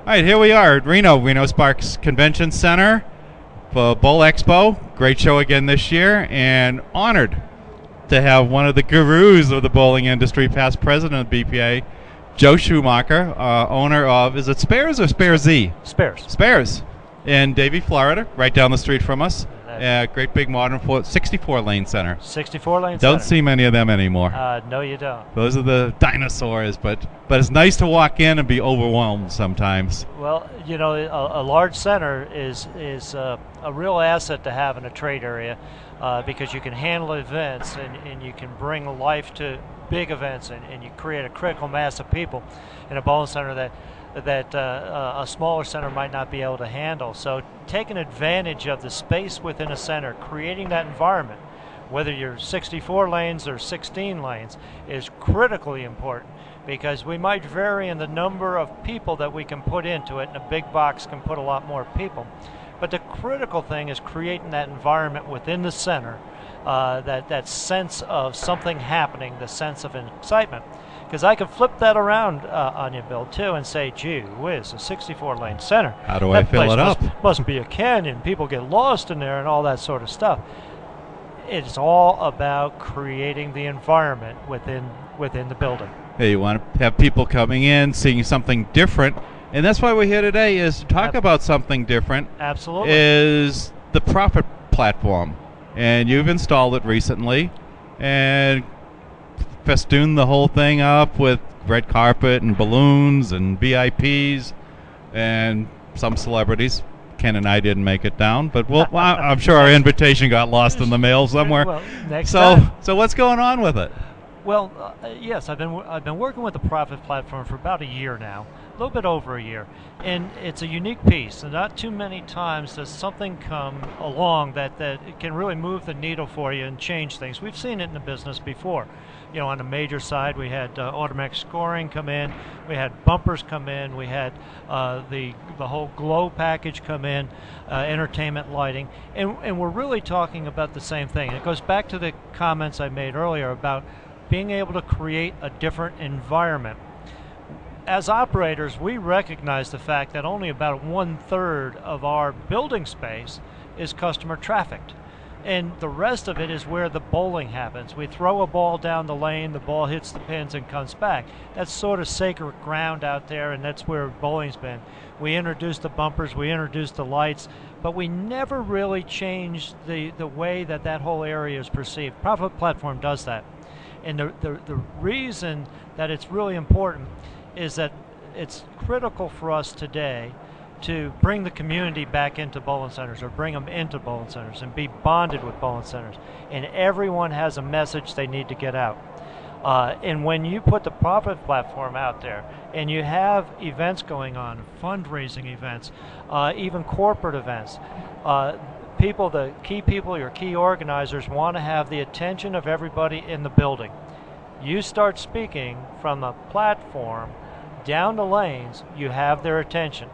All right, here we are at Reno Sparks Convention Center for Bowl Expo. Great show again this year, and honored to have one of the gurus of the bowling industry, past president of BPA, Joe Schumacher, owner of, is it Spares or Spare Z? Spares. Spares in Davie, Florida, right down the street from us. Great big modern 64-lane center. 64-lane center. Don't see many of them anymore. No, you don't. Those are the dinosaurs, but it's nice to walk in and be overwhelmed sometimes. Well, you know, a large center is a real asset to have in a trade area because you can handle events and you can bring life to big events and you create a critical mass of people in a bowling center that a smaller center might not be able to handle. So taking advantage of the space within a center, creating that environment, whether you're 64 lanes or 16 lanes, is critically important because we might vary in the number of people that we can put into it, and a big box can put a lot more people. But the critical thing is creating that environment within the center, that sense of something happening, the sense of excitement. Because I could flip that around on you, Bill, too, and say, gee whiz, a 64-lane center. How do I fill it up? Must be a canyon. People get lost in there and all that sort of stuff. It's all about creating the environment within the building. Hey, you want to have people coming in, seeing something different, and that's why we're here today, is to talk about something different. Absolutely. Is the Profit platform. And you've installed it recently, and festooned the whole thing up with red carpet and balloons and VIPs and some celebrities. Ken and I didn't make it down, but I'm sure our invitation got lost in the mail somewhere. Well, next time. So what's going on with it? Well, yes, I've been working with the Profit platform for about a year now, a little bit over a year, and it's a unique piece. And not too many times does something come along that it can really move the needle for you and change things. We've seen it in the business before. You know, on the major side, we had automatic scoring come in, we had bumpers come in, we had the whole glow package come in, entertainment lighting, and we're really talking about the same thing. And it goes back to the comments I made earlier about being able to create a different environment. As operators, we recognize the fact that only about 1/3 of our building space is customer trafficked. And the rest of it is where the bowling happens. We throw a ball down the lane, the ball hits the pins and comes back. That's sort of sacred ground out there, and that's where bowling's been. We introduced the bumpers, we introduced the lights, but we never really changed the way that whole area is perceived. Profit Platform does that. And the reason that it's really important is that it's critical for us today to bring the community back into bowling centers, or bring them into bowling centers and be bonded with bowling centers. And everyone has a message they need to get out. And when you put the Profit platform out there and you have events going on, fundraising events, even corporate events, the key people, your key organizers, want to have the attention of everybody in the building. You start speaking from a platform down the lanes, you have their attention.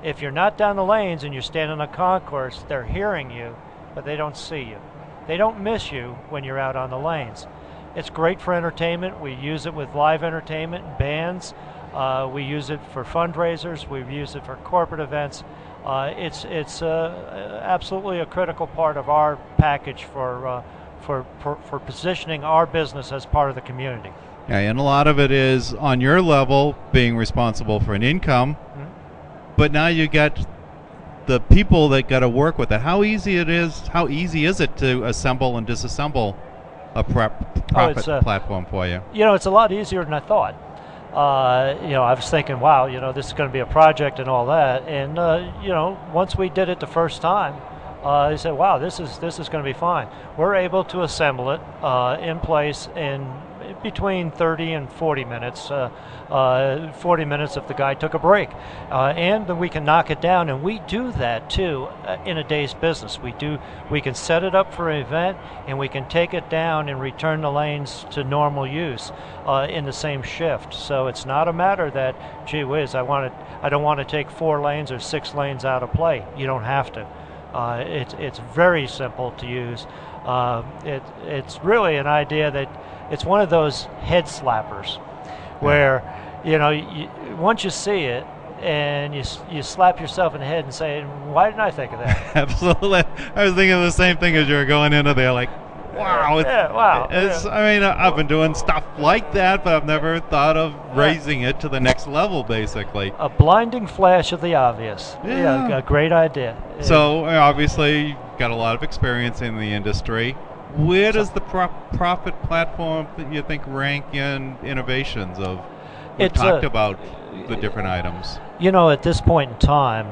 If you're not down the lanes and you're standing on a concourse, they're hearing you, but they don't see you. They don't miss you when you're out on the lanes. It's great for entertainment. We use it with live entertainment, bands. We use it for fundraisers. We've used it for corporate events. It's absolutely a critical part of our package for positioning our business as part of the community. Yeah, and a lot of it is on your level, being responsible for an income. But now you got the people that got to work with it. How easy is it to assemble and disassemble a Profit platform for you? You know, it's a lot easier than I thought. You know, I was thinking, wow, you know, this is going to be a project and all that. And you know, once we did it the first time, I said, wow, this is going to be fine. We're able to assemble it in place in between 30 and 40 minutes. 40 minutes if the guy took a break, and then we can knock it down. And we do that too in a day's business. We can set it up for an event, and we can take it down and return the lanes to normal use in the same shift. So it's not a matter that, gee whiz, I don't want to take 4 lanes or 6 lanes out of play. You don't have to. It's very simple to use. It's really an idea that it's one of those head slappers where, you know, once you see it, and you slap yourself in the head and say, "Why didn't I think of that?" Absolutely. I was thinking the same thing as you were going into there, like, wow. Wow. I mean, I've been doing stuff like that, but I've never thought of raising it to the next level, basically. A blinding flash of the obvious. Yeah, a great idea. So, obviously, you've got a lot of experience in the industry. Where does the profit platform, you think, rank in innovations of? We talked about the different items. You know, at this point in time,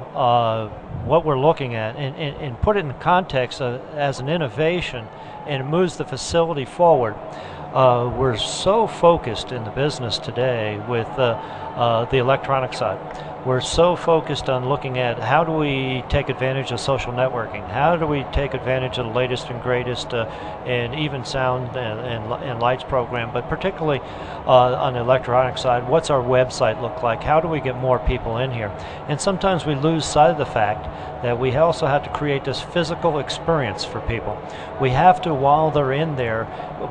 what we're looking at, and put it in context as an innovation, and it moves the facility forward. We're so focused in the business today with the electronic side. We're so focused on looking at how do we take advantage of social networking? How do we take advantage of the latest and greatest in even sound and lights program, but particularly on the electronic side, what's our website look like? How do we get more people in here? And sometimes we lose sight of the fact that we also have to create this physical experience for people. We have to, while they're in there,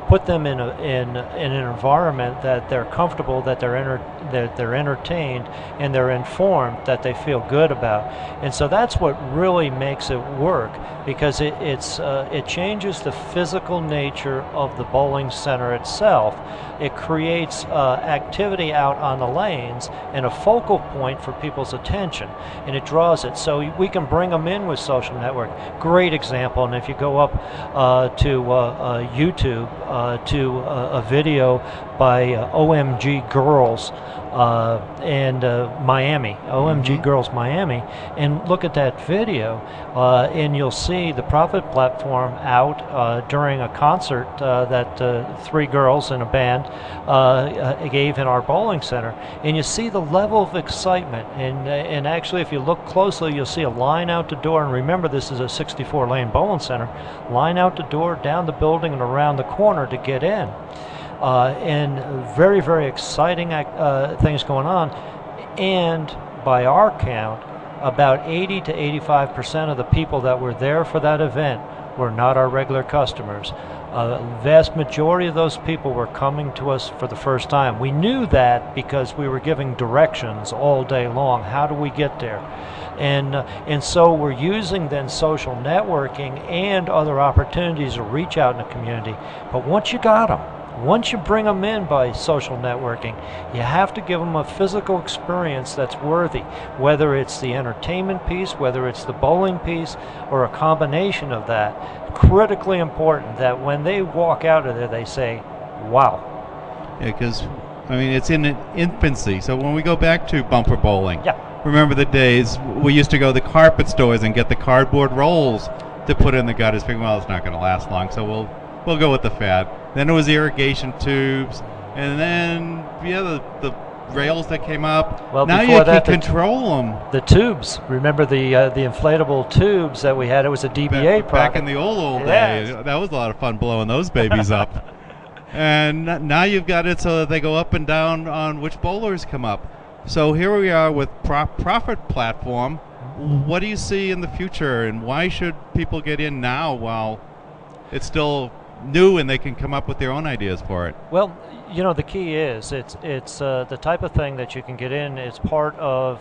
put them in an environment that they're comfortable, that they're entertained, and they're informed, that they feel good about. And so that's what really makes it work, because it changes the physical nature of the bowling center itself. It creates activity out on the lanes and a focal point for people's attention, and it draws it. So we can bring them in with social network. Great example. And if you go up to YouTube to a video by OMG Girls and Miami, OMG Girls Miami, and look at that video, and you'll see the profit platform out during a concert that 3 girls in a band gave in our bowling center, and you see the level of excitement. And actually, if you look closely, you'll see a line out the door. And remember, this is a 64-lane bowling center. Line out the door, down the building, and around the corner to get in. And very, very exciting things going on. And by our count, about 80 to 85% of the people that were there for that event were not our regular customers. Vast majority of those people were coming to us for the first time. We knew that because we were giving directions all day long. How do we get there? And so we're using then social networking and other opportunities to reach out in the community. But once you got them, once you bring them in by social networking, you have to give them a physical experience that's worthy, whether it's the entertainment piece, whether it's the bowling piece, or a combination of that. Critically important that when they walk out of there, they say, wow. Yeah, because, I mean, it's in infancy. So when we go back to bumper bowling, remember the days we used to go to the carpet stores and get the cardboard rolls to put in the gutters. Figuring, well, it's not going to last long, so we'll go with the fad. Then it was irrigation tubes, and then the rails that came up. Well, now you can control them. The tubes. Remember the inflatable tubes that we had? It was a DBA product. Back in the old days. That was a lot of fun blowing those babies up. And now you've got it so that they go up and down on which bowlers come up. So here we are with Profit Platform. What do you see in the future, and why should people get in now while it's still new and they can come up with their own ideas for it? Well, you know, the key is it's the type of thing that you can get in. It's part of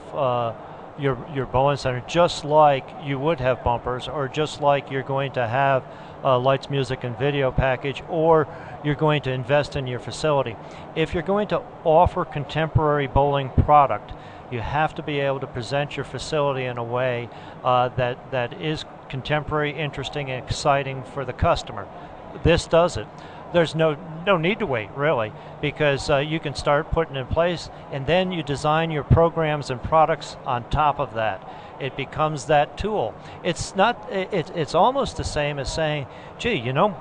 your bowling center, just like you would have bumpers, or just like you're going to have lights, music, and video package, or you're going to invest in your facility. If you're going to offer contemporary bowling product, you have to be able to present your facility in a way that is contemporary, interesting, and exciting for the customer. This does it. There's no need to wait, really, because you can start putting in place, and then you design your programs and products on top of that. It becomes that tool. It's not. It's almost the same as saying, "Gee, you know,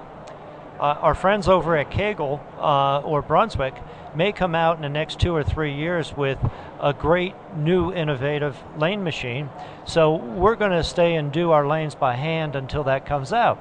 our friends over at Kegel or Brunswick may come out in the next 2 or 3 years with a great new innovative lane machine. So we're going to stay and do our lanes by hand until that comes out."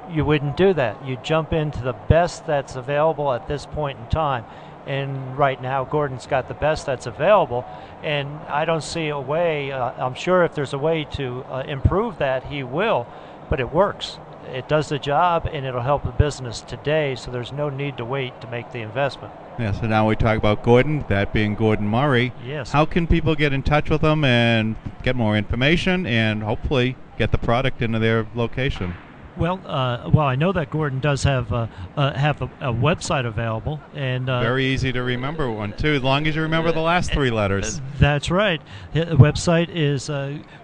You wouldn't do that. You jump into the best that's available at this point in time. And right now, Gordon's got the best that's available. And I don't see a way, I'm sure if there's a way to improve that, he will. But it works. It does the job, and it'll help the business today, so there's no need to wait to make the investment. Yeah, so now we talk about Gordon, that being Gordon Murray. Yes. How can people get in touch with him and get more information and hopefully get the product into their location? Well, I know that Gordon does have a website available, and very easy to remember one too, as long as you remember the last three letters. That's right. The website is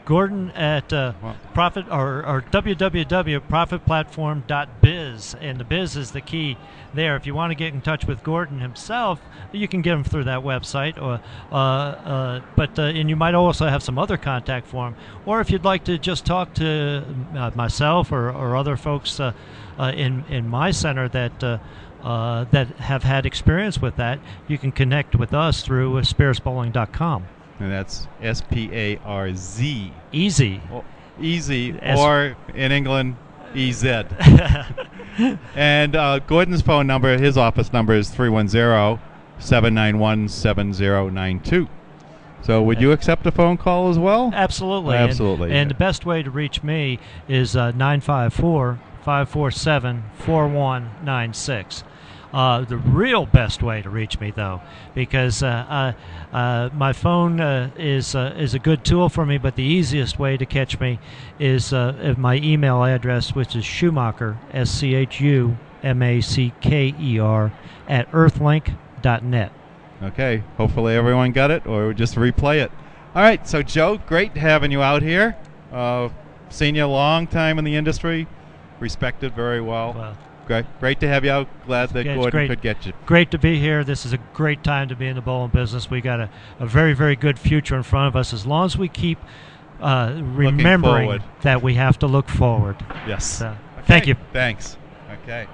Gordon at profit or www.profitplatform.biz, and the biz is the key there. If you want to get in touch with Gordon himself, you can get him through that website, and you might also have some other contact for him. Or if you'd like to just talk to myself or other folks in my center that have had experience with that, you can connect with us through sparesbowling.com. And that's SPARZ. Easy. Oh, easy, or in England, EZ. And Gordon's phone number, his office number is 310-791-7092. So would you accept a phone call as well? Absolutely. Absolutely. And the best way to reach me is 954-547-4196. The real best way to reach me, though, because my phone is a good tool for me, but the easiest way to catch me is my email address, which is Schumacher, SCHUMACKER, at earthlink.net. Okay, hopefully everyone got it, or just replay it. All right, so Joe, great having you out here. Seen you a long time in the industry, respected very well. Great to have you out. Glad that Gordon could get you. Great to be here. This is a great time to be in the bowling business. We got a very, very good future in front of us as long as we keep remembering that we have to look forward. Yes. Thank you. Thanks. Okay.